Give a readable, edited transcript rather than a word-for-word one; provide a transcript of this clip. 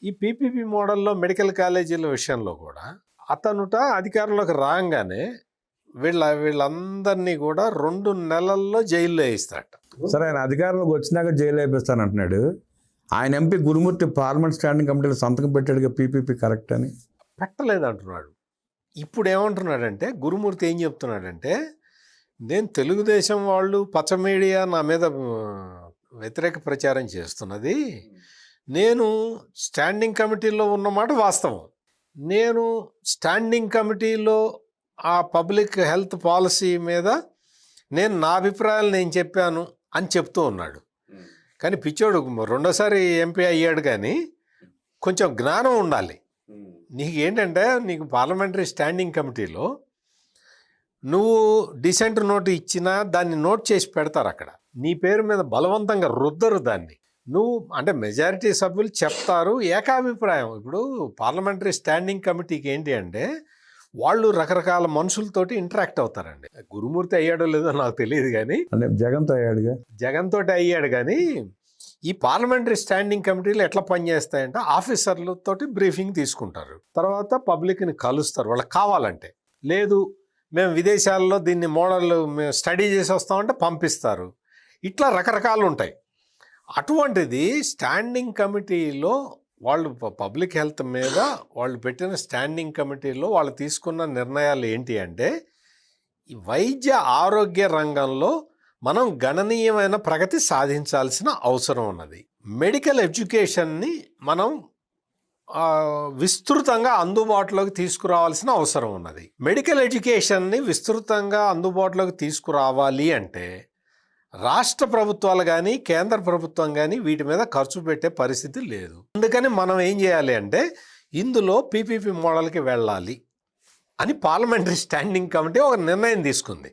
ఈ పీపీపీ మోడల్లో మెడికల్ కాలేజీల విషయంలో కూడా అతనుట అధికారంలోకి రాగానే వీళ్ళందరినీ కూడా 2 నెలల్లో జైల్లో వేయిస్తాడట. సరే, ఆయన అధికారంలోకి వచ్చినాక జైలు వేపిస్తాను అంటున్నాడు. ఆయన ఎంపీ గురుమూర్తి పార్లమెంట్ స్టాండింగ్ కమిటీలో సంతకం పెట్టాడుగా పీపీపీ కరెక్ట్ అని. పెట్టలేదు అంటున్నాడు. ఇప్పుడు ఏమంటున్నాడంటే గురుమూర్తి ఏం చెప్తున్నాడంటే, నేను తెలుగుదేశం వాళ్ళు పచ్చ మీడియా నా మీద వ్యతిరేక ప్రచారం చేస్తున్నది, నేను స్టాండింగ్ కమిటీలో ఉన్నమాట వాస్తవం. నేను స్టాండింగ్ కమిటీలో ఆ పబ్లిక్ హెల్త్ పాలసీ మీద నా అభిప్రాయాలు నేను చెప్పాను అని చెప్తూ ఉన్నాడు. కానీ పిచ్చోడు రెండోసారి ఎంపీ అయ్యాడు, కానీ కొంచెం జ్ఞానం ఉండాలి. నీకు ఏంటంటే, నీకు పార్లమెంటరీ స్టాండింగ్ కమిటీలో నువ్వు డిసెంట్ నోట్ ఇచ్చినా దాన్ని నోట్ చేసి పెడతారు అక్కడ. నీ పేరు మీద బలవంతంగా రుద్దరు దాన్ని. నువ్వు అంటే మెజారిటీ సభ్యులు చెప్తారు, ఏకాభిప్రాయం. ఇప్పుడు పార్లమెంటరీ స్టాండింగ్ కమిటీకి ఏంటి అంటే, వాళ్ళు రకరకాల మనుషులతోటి ఇంటరాక్ట్ అవుతారండి. గురుమూర్తి అయ్యాడో లేదో నాకు తెలియదు, కానీ అంటే జగన్ తోటి అయ్యాడు. కానీ ఈ పార్లమెంటరీ స్టాండింగ్ కమిటీలు ఎట్లా పనిచేస్తాయంటే, ఆఫీసర్లతోటి బ్రీఫింగ్ తీసుకుంటారు, తర్వాత పబ్లిక్ని కలుస్తారు వాళ్ళకి కావాలంటే. లేదు మేము విదేశాల్లో దీన్ని మోడల్ మేము స్టడీ చేసి వస్తామంటే పంపిస్తారు. ఇట్లా రకరకాలు ఉంటాయి. అటువంటిది స్టాండింగ్ కమిటీలో వాళ్ళు పబ్లిక్ హెల్త్ మీద వాళ్ళు పెట్టిన స్టాండింగ్ కమిటీలో వాళ్ళు తీసుకున్న నిర్ణయాలు ఏంటి అంటే, ఈ వైద్య ఆరోగ్య రంగంలో మనం గణనీయమైన ప్రగతి సాధించాల్సిన అవసరం ఉన్నది. మెడికల్ ఎడ్యుకేషన్ని మనం విస్తృతంగా అందుబాటులోకి తీసుకురావాల్సిన అవసరం ఉన్నది. మెడికల్ ఎడ్యుకేషన్ని విస్తృతంగా అందుబాటులోకి తీసుకురావాలి అంటే రాష్ట్ర ప్రభుత్వాలు కానీ కేంద్ర ప్రభుత్వం కానీ వీటి మీద ఖర్చు పెట్టే పరిస్థితి లేదు. అందుకని మనం ఏం చేయాలి అంటే, ఇందులో పీపీపీ మోడల్కి వెళ్ళాలి అని పార్లమెంటరీ స్టాండింగ్ కమిటీ ఒక నిర్ణయం తీసుకుంది.